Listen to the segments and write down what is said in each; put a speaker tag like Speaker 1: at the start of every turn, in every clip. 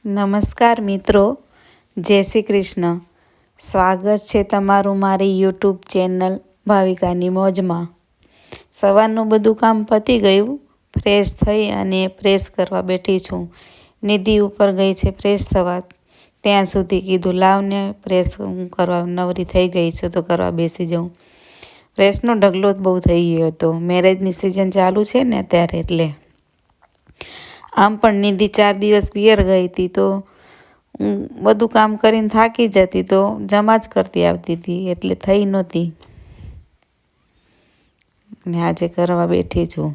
Speaker 1: નમસ્કાર મિત્રો, જય શ્રી કૃષ્ણ. સ્વાગત છે તમારું મારી યુટ્યુબ ચેનલ ભાવિકાની મોજમાં. સવારનું બધું કામ પતી ગયું, ફ્રેશ થઈ અને પ્રેસ કરવા બેઠી છું. નિધિ ઉપર ગઈ છે પ્રેસ થવા, ત્યાં સુધી કીધું લાવને પ્રેસ હું કરવા નવરી થઈ ગઈ છું તો કરવા બેસી જાઉં. પ્રેસનો ઢગલો જ બહુ થઈ ગયો હતો, મેરેજની સિઝન ચાલુ છે ને ત્યારે એટલે. આમ પણ નિધિ 4 દિવસ પિયર ગઈ હતી તો હું બધું કામ કરીને થાકી જતી તો જમા જ કરતી આવતી હતી એટલે થઈ નહોતી. ને આજે કરવા બેઠી છું.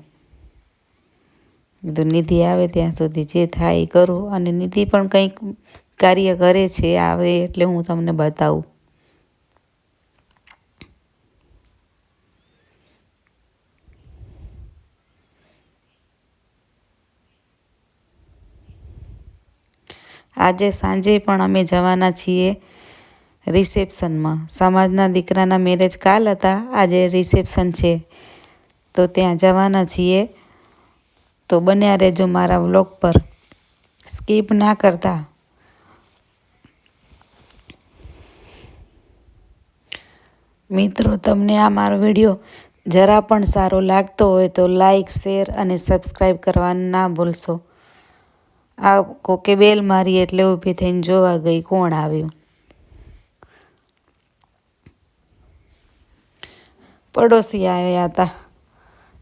Speaker 1: કીધું નિધિ આવે ત્યાં સુધી જે થાય એ કરું, અને નિધિ પણ કંઈક કાર્ય કરે છે, આવે એટલે હું તમને બતાવું. આજે સાંજે પણ અમે જવાના છીએ રિસેપ્શનમાં. સમાજના દીકરાના મેરેજ કાલ હતા, આજે રિસેપ્શન છે તો ત્યાં જવાના છીએ. તો બન્યા રહેજો મારા વ્લોગ પર, સ્કીપ ના કરતા. મિત્રો, તમને આ મારો વિડીયો જરા પણ સારો લાગતો હોય તો લાઈક, શેર અને સબસ્ક્રાઈબ કરવાનું ના ભૂલશો. આ કોકે બેલ મારી એટલે ઊભી થઈને જોવા ગઈ કોણ આવ્યું. પડોશી આવ્યા હતા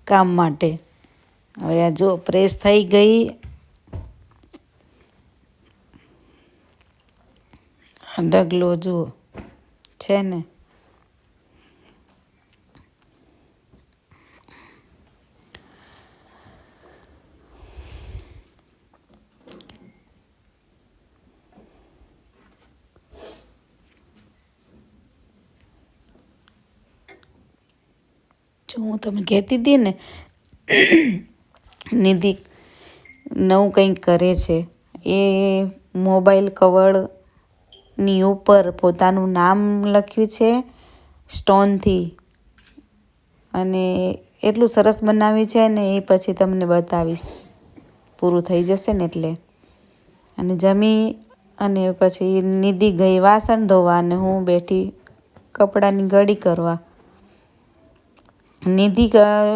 Speaker 1: કામ માટે. હવે આ જો પ્રેસ થઈ ગઈ. ઢગલો જુઓ છે ને. જો હું તમને કહેતી હતી ને નિધિ નવું કંઈક કરે છે. એ મોબાઈલ કવરની ઉપર પોતાનું નામ લખ્યું છે સ્ટોનથી, અને એટલું સરસ બનાવ્યું છે ને એ પછી તમને બતાવીશ પૂરું થઈ જશે ને એટલે. અને જમી અને પછી નિધિ ગઈ વાસણ ધોવા અને હું બેઠી કપડાની ઘડી કરવા. નિધિ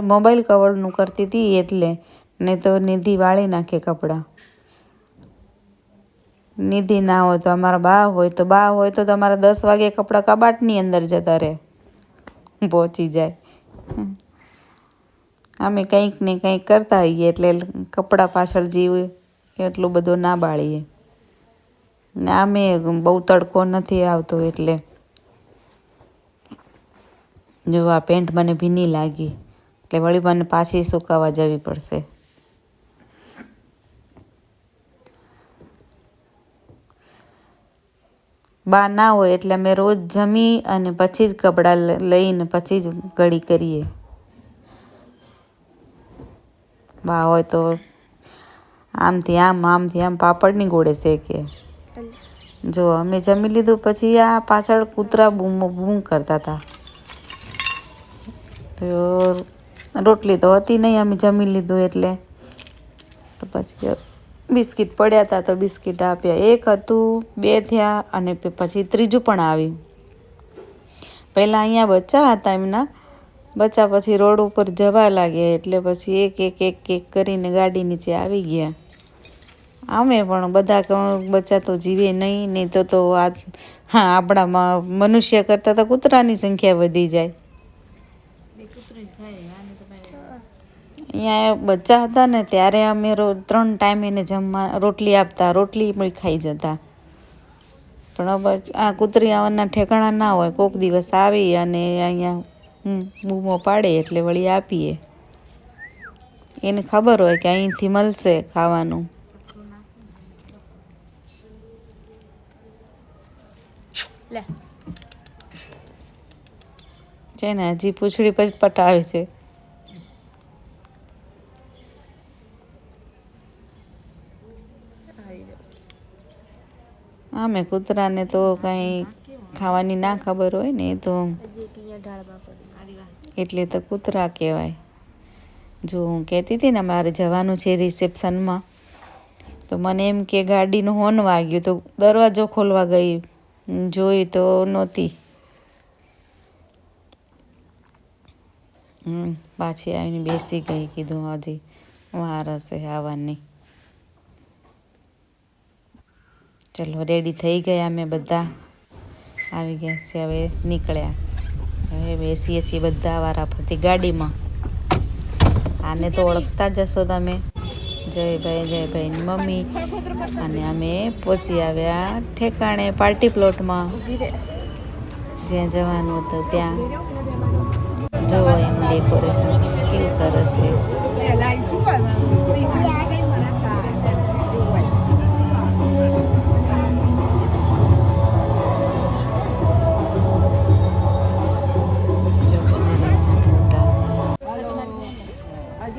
Speaker 1: મોબાઈલ કવરનું કરતી હતી એટલે, ને તો નિધિ વાળી નાખે કપડાં. નિધિ ના હોય તો અમારા બા હોય તો તમારા 10 વાગે કપડાં કબાટની અંદર જતા રહે, પહોંચી જાય. અમે કંઈક ને કંઈક કરતા હોઈએ એટલે કપડાં પાછળ જીવ એટલું બધું ના બાળીએ. ને આમે બહુ તડકો નથી આવતો એટલે. જો આ પેન્ટ મને ભીની લાગી એટલે વળી મને પાછી સુકાવા જવી પડશે. બા ના હોય એટલે અમે રોજ જમી અને પછી જ કપડાં લઈને પછી જ ઘડી કરીએ. બા હોય તો આમથી આમ પાપડની ગોળે શેકે. જો અમે જમી લીધું પછી આ પાછળ કૂતરા બૂમ કરતા હતા. તો રોટલી તો હતી નહીં, અમે જમી લીધું એટલે. તો પછી બિસ્કિટ પડ્યા હતા તો બિસ્કિટ આપ્યા. 1 હતું, 2 થયા અને પછી ત્રીજું પણ આવ્યું. પહેલાં અહીંયા બચ્ચા હતા એમના. બચ્ચા પછી રોડ ઉપર જવા લાગ્યા એટલે પછી એક કરીને ગાડી નીચે આવી ગયા. આમે પણ બધા બચ્ચા તો જીવે નહીં તો આપણા મનુષ્ય કરતાં તો કૂતરાની સંખ્યા વધી જાય. અહીંયા બચ્ચા હતા ને ત્યારે અમે 3 ટાઈમ એને રોટલી આપતા, રોટલી પણ ખાઈ જતા. પણ હવે આ કૂતરી આવવાના ઠેકાણા ના હોય, કોઈક દિવસ આવી અને અહીંયા બૂમો પાડે એટલે વળી આપીએ. એને ખબર હોય કે અહીંથી મળશે ખાવાનું. છે ને હજી પૂંછડી પછી પટાવે છે. આમે કૂતરાને તો કંઈ ખાવાની ના ખબર હોય ને તો એટલે તો કૂતરા કહેવાય. જો હું કહેતી હતી ને મારે જવાનું છે રિસેપ્શનમાં, તો મને એમ કે ગાડીનું હોર્ન વાગ્યું તો દરવાજો ખોલવા ગઈ, જોઈ તો નહોતી. પાછી આવીને બેસી ગઈ. કીધું હજી વાર હશે આવવાની. ચલો રેડી થઈ ગયા અમે બધા, આવી ગયા છે. હવે નીકળ્યા. હવે બેસીએ છીએ બધા વારાફરતી ગાડીમાં. આને તો ઓળખતા જશો તમે, જયભાઈની મમ્મી. અને અમે પહોંચી આવ્યા ઠેકાણે, પાર્ટી પ્લોટમાં, જ્યાં જવાનું હતું ત્યાં. જોવો એનું ડેકોરેશન કેવું સરસ છે.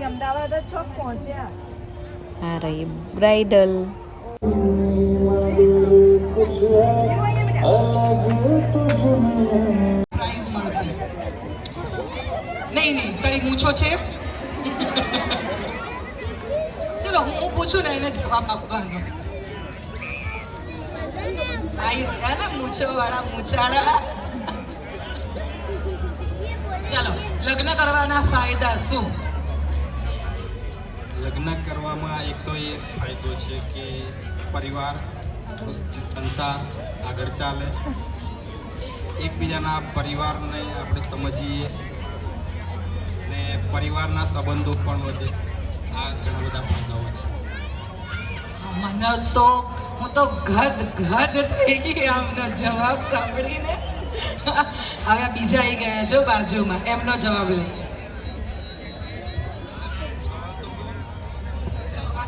Speaker 2: અમદાવાદ જ છો પહોંચ્યા.
Speaker 1: આ રહી બ્રાઇડલ.
Speaker 2: નહીં તારી મૂછો છે. ચલો હું પૂછું ને એને જવાબ આપવાનો. આઈ રહ્યા ને મૂછો વાળા મૂછાળા. ચાલો, લગ્ન કરવાના ફાયદા શું?
Speaker 3: લગ્ન કરવામાં એક તો એ ફાયદો છે કે પરિવાર, સંસાર આગળ ચાલે, એકબીજાના પરિવારને આપણે સમજીએ ને પરિવારના સંબંધો પણ વધે. આ ઘણા બધા ફાયદાઓ છે.
Speaker 2: મને તો હું તો ગદ થઈ ગઈ આમનો જવાબ સાંભળીને. હવે બીજા આવી ગયા જો બાજુમાં, એમનો જવાબ લે.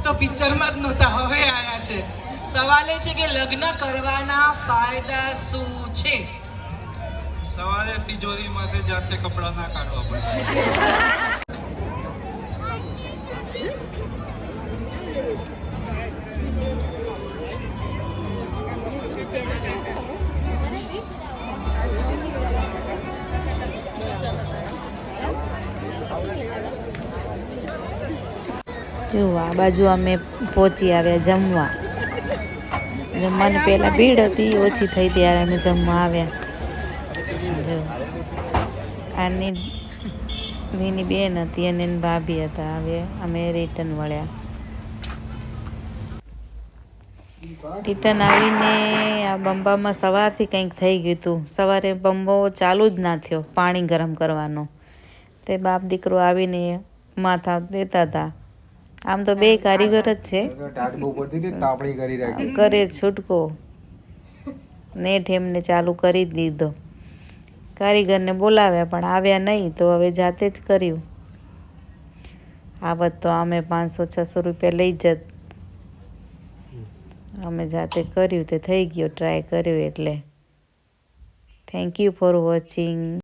Speaker 2: તો પિક્ચરમાં જ નહોતા, હવે આયા છે. સવાલ એ છે કે લગ્ન કરવાના ફાયદા શું છે?
Speaker 3: સવારે તિજોરીમાંથી જાતે કપડાં ના કાઢવા પડે.
Speaker 1: જો આ બાજુ અમે પહોંચી આવ્યા જમવા. જમવાની પહેલાં ભીડ હતી, ઓછી થઈ ત્યારે અમે જમવા આવ્યા. જો આની દીની બેન હતી અને એની ભાભી હતા. હવે અમે રિટર્ન વળ્યા. રિટર્ન આવીને આ બંબામાં સવારથી કંઈક થઈ ગયું હતું. સવારે બંબો ચાલુ જ ના થયો પાણી ગરમ કરવાનો. તે બાપ દીકરો આવીને માથા દેતા હતા. આમ તો બે કારીગર જ છે, કરે છૂટકો. નેટ એમને ચાલુ કરી જ દીધો. કારીગરને બોલાવ્યા પણ આવ્યા નહીં, તો હવે જાતે જ કર્યું. આવત તો અમે 500-600 રૂપિયા લઈ જત. અમે જાતે કર્યું તે થઈ ગયો, ટ્રાય કર્યું એટલે. Thank you for watching.